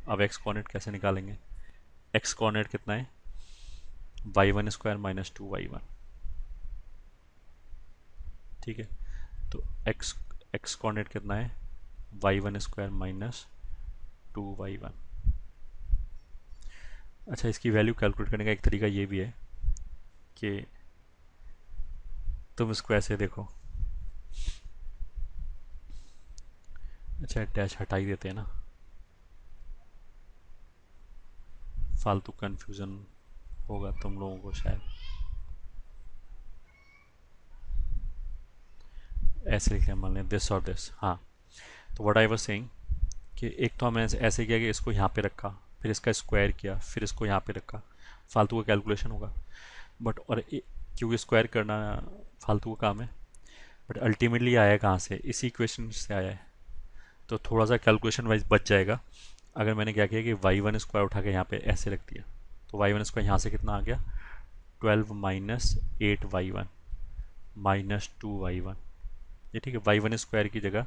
अब x coordinate कैसे निकालेंगे? एक्स कोऑर्डिनेट कितना है? y1² minus 2y1। ठीक है, तो एक्स कोऑर्डिनेट कितना है? y1² minus 2y1। अच्छा, इसकी वैल्यू कैलकुलेट करने का एक तरीका ये भी है कि तुम इसको ऐसे देखो। अच्छा, डैश हटा ही देते हैं ना, फालतू कन्फ्यूज़न होगा तुम लोगों को शायद। ऐसे लिखे मान लें दिस और दिस। हाँ, तो व्हाट आई वाज सेइंग कि एक तो हमने ऐसे किया कि इसको यहाँ पे रखा, फिर इसका स्क्वायर किया, फिर इसको यहाँ पे रखा, फालतू का कैलकुलेशन होगा। बट क्योंकि स्क्वायर करना फालतू का काम है, बट अल्टीमेटली आया कहाँ से? इसी इक्वेशन से आया है, तो थोड़ा सा कैलकुलेशन वाइज बच जाएगा। अगर मैंने क्या किया कि y1² उठा के यहाँ पे ऐसे रख दिया, तो y1² यहाँ से कितना आ गया? 12 माइनस 8y1 माइनस 2y1। ये ठीक है, y1² की जगह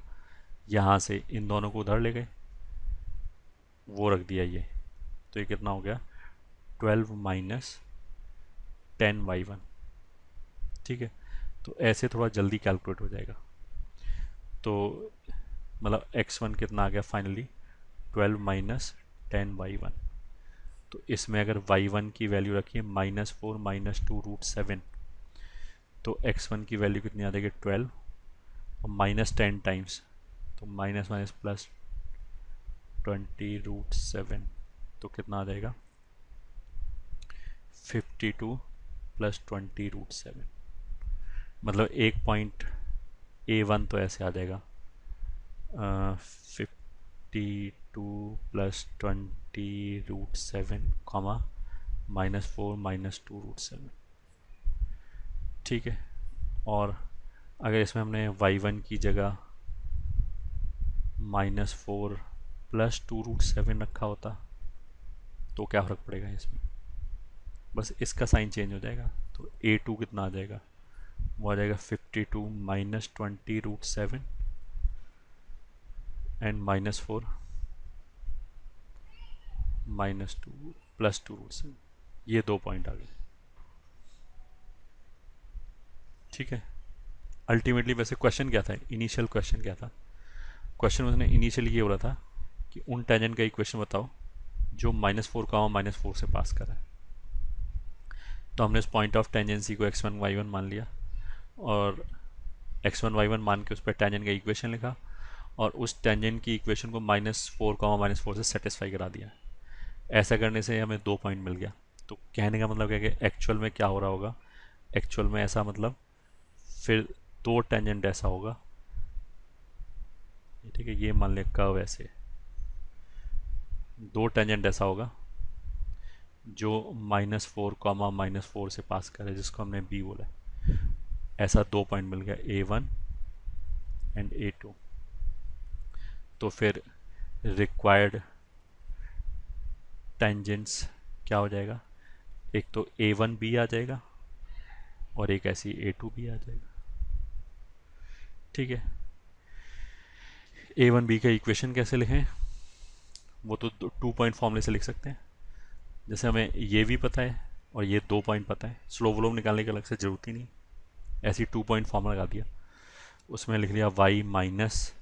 यहाँ से इन दोनों को उधर ले गए, वो रख दिया ये, तो ये कितना हो गया? 12 माइनस 10y1। ठीक है, तो ऐसे थोड़ा जल्दी कैलकुलेट हो जाएगा। तो मतलब x1 कितना आ गया फाइनली? 12 minus 10y1। तो इसमें अगर y1 की वैल्यू रखिए -4 माइनस 2√7, तो x1 की वैल्यू कितनी आ जाएगी? 12 और -10 टाइम्स, तो माइनस माइनस प्लस 20√7, तो कितना आ जाएगा? 52 प्लस 20√7। मतलब एक पॉइंट A1 तो ऐसे आ जाएगा 52 प्लस 20√7 कॉमा -4 माइनस 2√7। ठीक है, और अगर इसमें हमने y1 की जगह -4 प्लस 2√7 रखा होता तो क्या फ़र्क पड़ेगा इसमें? बस इसका साइन चेंज हो जाएगा। तो A2 कितना आ जाएगा? वो आ जाएगा 52 माइनस 20√7 एंड -4 माइनस 2 प्लस 2√7। ये दो पॉइंट आ गए। ठीक है, अल्टीमेटली वैसे क्वेश्चन क्या था? इनिशियल क्वेश्चन क्या था? क्वेश्चन उसने इनिशियली ये बोला था कि उन टेंजेंट का इक्वेशन बताओ जो -4 का -4 से पास कर रहा है। तो हमने इस पॉइंट ऑफ टेंजेंसी को x1 y1 मान लिया, और x1 y1 मान के उस पर टेंजेंट का इक्वेशन लिखा, और उस टेंजेंट की इक्वेशन को -4 -4 से सेटिस्फाई करा दिया। ऐसा करने से हमें दो पॉइंट मिल गया। तो कहने का मतलब क्या है कि एक्चुअल में क्या हो रहा होगा? एक्चुअल में ऐसा मतलब फिर दो टेंजेंट ऐसा होगा। ठीक है, ये मान लिया कर्व ऐसे, दो टेंजेंट ऐसा होगा जो -4 -4 से पास करे, जिसको हमने बी बोला। ऐसा दो पॉइंट मिल गया A1 एंड A2। तो फिर रिक्वायर्ड टेंजेंट्स क्या हो जाएगा? एक तो A1B आ जाएगा और एक ऐसी A2B आ जाएगा। ठीक है, A1B का इक्वेशन कैसे लिखें? वो तो 2 पॉइंट फॉर्मूले से लिख सकते हैं। जैसे हमें ये भी पता है और ये 2 पॉइंट पता है, स्लोप वलोप निकालने की अलग से ज़रूरत ही नहीं, ऐसी 2 पॉइंट फॉर्मूला लगा दिया। उसमें लिख लिया y माइनस,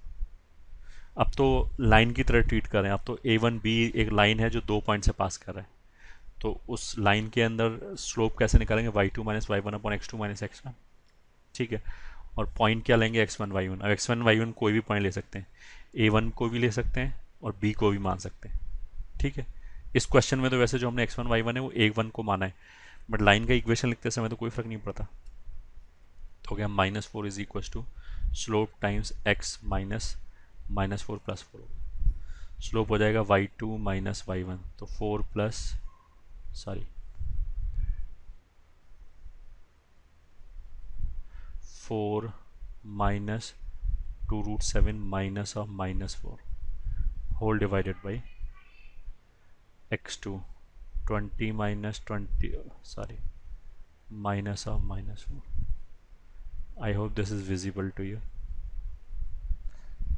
अब तो लाइन की तरह ट्रीट कर रहे हैं। अब तो A1B एक लाइन है जो 2 पॉइंट से पास कर रहा है, तो उस लाइन के अंदर स्लोप कैसे निकालेंगे? y2 minus y1 upon x2 minus x1। ठीक है, और पॉइंट क्या लेंगे? x1 y1। अब x1 y1 कोई भी पॉइंट ले सकते हैं, A1 को भी ले सकते हैं और B को भी मान सकते हैं। ठीक है, इस क्वेश्चन में तो वैसे जो हमने x1 y1 है वो A1 को माना है, बट लाइन का इक्वेशन लिखते समय तो कोई फर्क नहीं पड़ता। तो हो गया -4 is equal to slope times x minus -4 plus 4। Slope हो जाएगा y2 माइनस y1, तो 4 plus sorry 4 minus 2√7 minus of -4 whole divided by x2 20 minus 20 sorry minus of -4। I hope this is visible to you.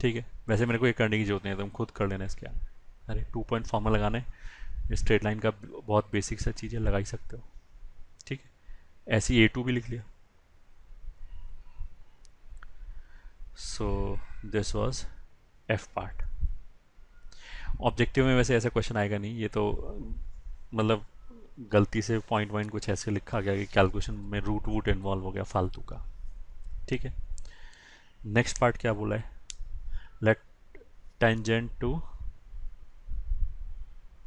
ठीक है, वैसे मेरे को ये करने की जरूरत नहीं है, तुम खुद कर लेना इसके आगे। अरे 2 पॉइंट फॉर्मूला लगाना है, स्ट्रेट लाइन का बहुत बेसिक सा चीज़ है, लगा ही सकते हो। ठीक है, ऐसे ही A2 भी लिख लिया। So this was F part. Objective में वैसे ऐसा क्वेश्चन आएगा नहीं, ये तो मतलब गलती से पॉइंट पॉइंट कुछ ऐसे लिखा गया कि कैलकुलेशन में रूट वूट इन्वॉल्व हो गया फालतू का। ठीक है, नेक्स्ट पार्ट क्या बोला है, let tangent to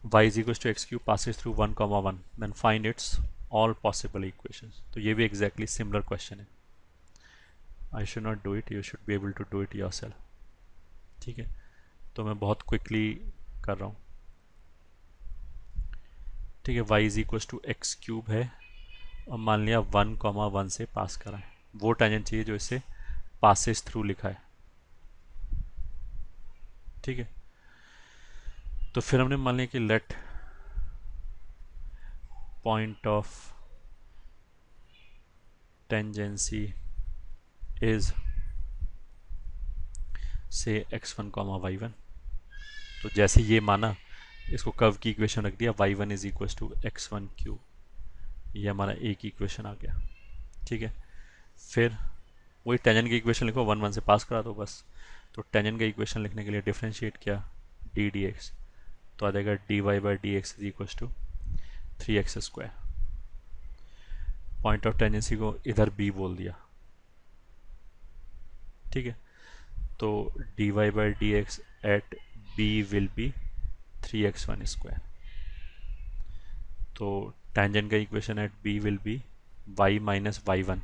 y is equals to x cube passes through 1 comma 1 then find its all possible equations। तो ये भी exactly similar question है। I should not do it, you should be able to do it yourself। ठीक है, तो मैं बहुत quickly कर रहा हूँ। ठीक है, y is equal to x cube है और मान लिया 1 कॉमा 1 से पास करा है, वो टेंजेंट चाहिए जो इसे पासेस थ्रू लिखा है। ठीक है, तो फिर हमने मान लिया कि let point of tangency is से x1 कॉमा y1। तो जैसे ये माना, इसको कर्व की इक्वेशन रख दिया, y1 is equal to x1 cube, ये हमारा एक ही इक्वेशन आ गया। ठीक है, फिर वही टेंजेंट की इक्वेशन लिखो, 1 1 से पास करा दो बस। तो टेंजेंट का इक्वेशन लिखने के लिए डिफ्रेंशिएट किया डी डी एक्स, तो आ जाएगा d y by d x is equal to 3x square. Point of tangency को इधर b बोल दिया। ठीक है, तो d y by d x at b will be 3x1 square. तो टेंजेंट का equation at b will be y minus y1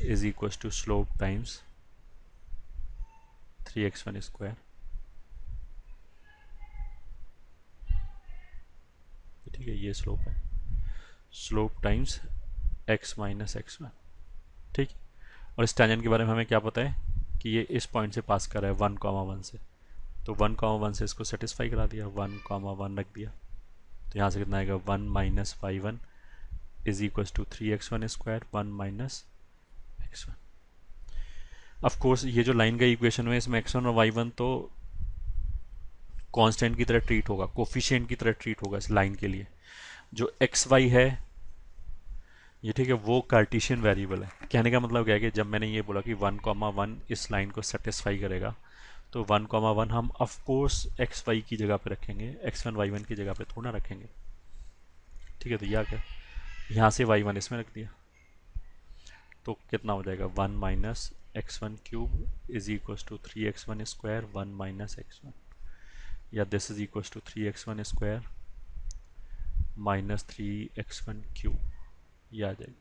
is equal to slope times 3x1 square. ठीक है, ये स्लोप है, slope times x minus x1। ठीक, और इस tangent के बारे में हमें क्या पता है कि ये इस पॉइंट से पास कर रहा है 1 कॉमा 1 से, तो 1 कॉमा 1 से इसको सेटिस्फाई करा दिया, 1 कॉमा 1 रख दिया। तो यहाँ से कितना आएगा 1 minus y1 is equal to 3x1 square 1 minus x1। Of course ये जो लाइन का इक्वेशन है इसमें x1 और y1 तो कांस्टेंट की तरह ट्रीट होगा, कोफिशिएंट की तरह ट्रीट होगा इस लाइन के लिए। जो xy है ये, ठीक है, वो कार्टेशियन वेरिएबल है। कहने का मतलब क्या है कि जब मैंने ये बोला कि 1 कॉमा 1 इस लाइन को सेटिस्फाई करेगा, तो 1 कॉमा 1 हम ऑफ कोर्स एक्स वाई की जगह पे रखेंगे, x1 y1 की जगह पे थोड़ा रखेंगे। ठीक है, तो यह क्या, यहाँ से y1 इसमें रख दिया, तो कितना हो जाएगा 1 minus x1 cube is equal to 3x1 square 1 minus x1, या this is equal to 3x1 square minus 3x1 cube, ये आ जाएगी।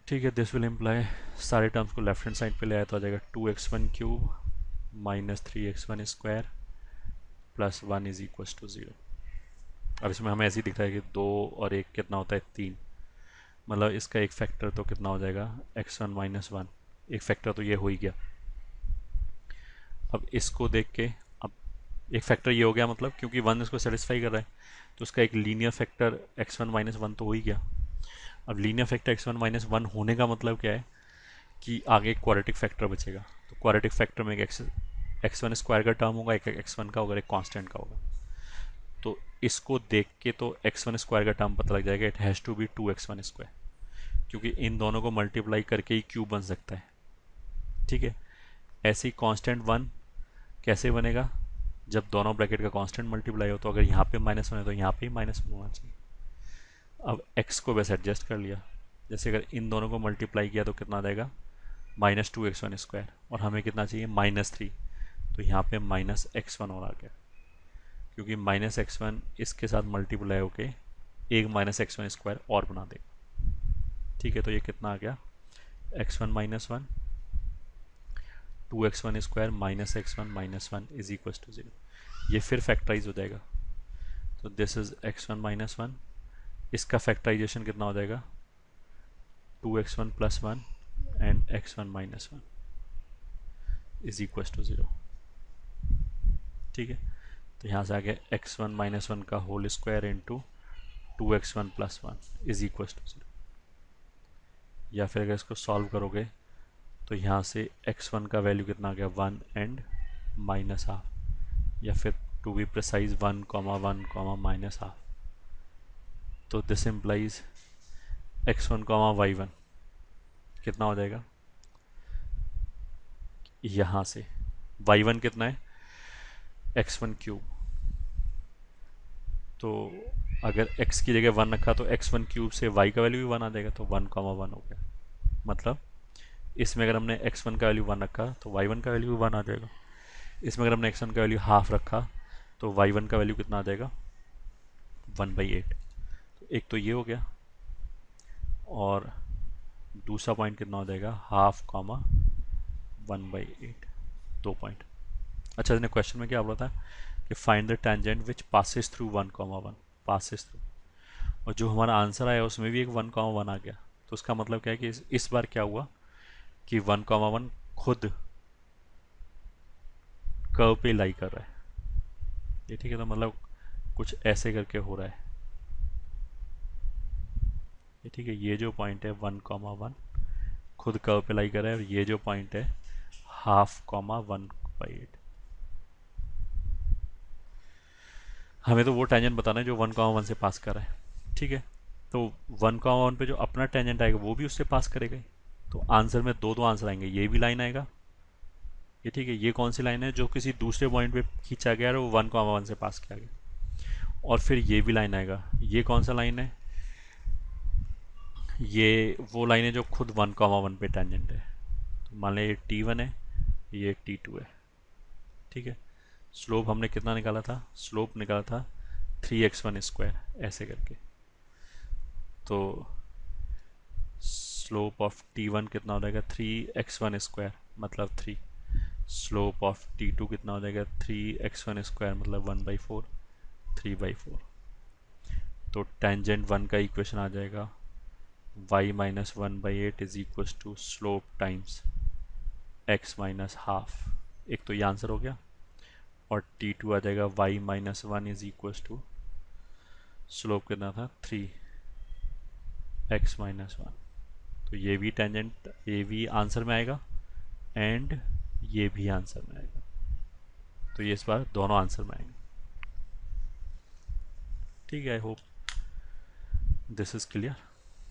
ठीक है, दिस विल इम्प्लाई सारे टर्म्स को लेफ्ट हैंड साइड पे ले आया तो आ जाएगा 2x1 cube minus 3x1 square plus 1 is equal to 0। अब इसमें हमें ऐसे ही दिख रहा है कि 2 और 1 कितना होता है 3, मतलब इसका एक फैक्टर तो कितना हो जाएगा x1 माइनस 1, एक फैक्टर तो ये हो ही गया। अब इसको देख के, अब एक फैक्टर ये हो गया, मतलब क्योंकि 1 इसको सेटिस्फाई कर रहा है तो उसका एक लीनियर फैक्टर x1 माइनस 1 तो हो ही गया। अब लीनियर फैक्टर x1 माइनस 1 होने का मतलब क्या है कि आगे एक क्वाड्रेटिक फैक्टर बचेगा, तो क्वाड्रेटिक फैक्टर में एक x1 स्क्वायर का टर्म होगा, एक x1 का होगा, एक कांस्टेंट का होगा। तो इसको देख के तो x1 स्क्वायर का टर्म पता लग जाएगा, it has to be 2x1 square, क्योंकि इन दोनों को मल्टीप्लाई करके ही क्यूब बन सकता है। ठीक है, ऐसे ही कांस्टेंट 1 कैसे बनेगा, जब दोनों ब्रैकेट का कांस्टेंट मल्टीप्लाई हो, तो अगर यहाँ पे -1 है तो यहाँ पे ही -1 होना चाहिए। अब x को वैसे एडजस्ट कर लिया, जैसे अगर इन दोनों को मल्टीप्लाई किया तो कितना आ जाएगा -2x1 स्क्वायर, और हमें कितना चाहिए -3, तो यहाँ पे -x1 और आ गया, क्योंकि -x1 इसके साथ मल्टीप्लाई होके एक -x1 स्क्वायर और बना देगा। ठीक है, तो ये कितना आ गया x1 minus 1 2x1 square minus x1 minus 1 is equal to 0। ये फिर फैक्टराइज हो जाएगा, तो दिस इज x1 माइनस 1, इसका फैक्टराइजेशन कितना हो जाएगा 2x1 plus 1 and x1 minus 1 is equal to 0। ठीक है, तो यहाँ से आ गया x1 माइनस 1 का whole square into 2x1 plus 1 is equal to 0। या फिर अगर इसको सॉल्व करोगे तो यहाँ से x1 का वैल्यू कितना आ गया 1 एंड माइनस हाफ, या फिर to be precise 1,1, minus half. तो दिस इम्प्लाइज x1, y1 कितना हो जाएगा यहाँ से, y1 कितना है x1 क्यूब। तो अगर x की जगह 1 रखा तो x1 क्यूब से y का वैल्यू भी 1 आ जाएगा, तो 1,1 हो गया। मतलब इसमें अगर हमने x1 का वैल्यू 1 रखा तो y1 का वैल्यू भी 1 आ जाएगा। इसमें अगर हमने x1 का वैल्यू हाफ रखा तो y1 का वैल्यू कितना आ जाएगा 1/8। तो एक तो ये हो गया, और दूसरा पॉइंट कितना हो जाएगा हाफ कॉमा 1/8, 2 पॉइंट। अच्छा, इसने क्वेश्चन में क्या बोला था कि find the tangent which passes through 1,1, passes through, और जो हमारा आंसर आया उसमें भी एक 1,1 आ गया। तो उसका मतलब क्या है कि इस बार क्या हुआ कि 1,1 खुद कर्व पे लाई कर रहा है। ये ठीक है, तो मतलब कुछ ऐसे करके हो रहा है। ये ठीक है, ये जो पॉइंट है 1,1 खुद कर्व पे लाई कर रहा है, और ये जो पॉइंट है हाफ कॉमा 1/8। हमें तो वो टेंजेंट बताना है जो 1,1 से पास कर रहा है। ठीक है, तो 1,1 पे जो अपना टेंजेंट आएगा वो भी उससे पास करेगा ही। तो आंसर में दो दो आंसर आएंगे, ये भी लाइन आएगा, ये ठीक है, ये कौन सी लाइन है जो किसी दूसरे पॉइंट पे खींचा गया और वो 1,1 से पास किया गया, और फिर ये भी लाइन आएगा। ये कौन सा लाइन है, ये वो लाइन है जो खुद 1,1 पे टेंजेंट है। तो मान लें ये T1 है, ये T2 है। ठीक है, स्लोप हमने कितना निकाला था, स्लोप निकाला था 3x1 स्क्वायर ऐसे करके। तो स्लोप ऑफ T1 कितना हो जाएगा 3x1 स्क्वायर मतलब 3। स्लोप ऑफ T2 कितना हो जाएगा 3x1 स्क्वायर मतलब 1/4, 3/4। तो टेंजेंट 1 का इक्वेशन आ जाएगा y minus 1/8 is equal to slope times x minus half. एक तो ये आंसर हो गया, और T2 आ जाएगा y minus 1 is equal to slope कितना था 3x माइनस 1। तो ये भी टेंजेंट, ये भी आंसर में आएगा, एंड ये भी आंसर में आएगा। तो ये इस बार दोनों आंसर में आएंगे। ठीक है, आई होप दिस इज क्लियर।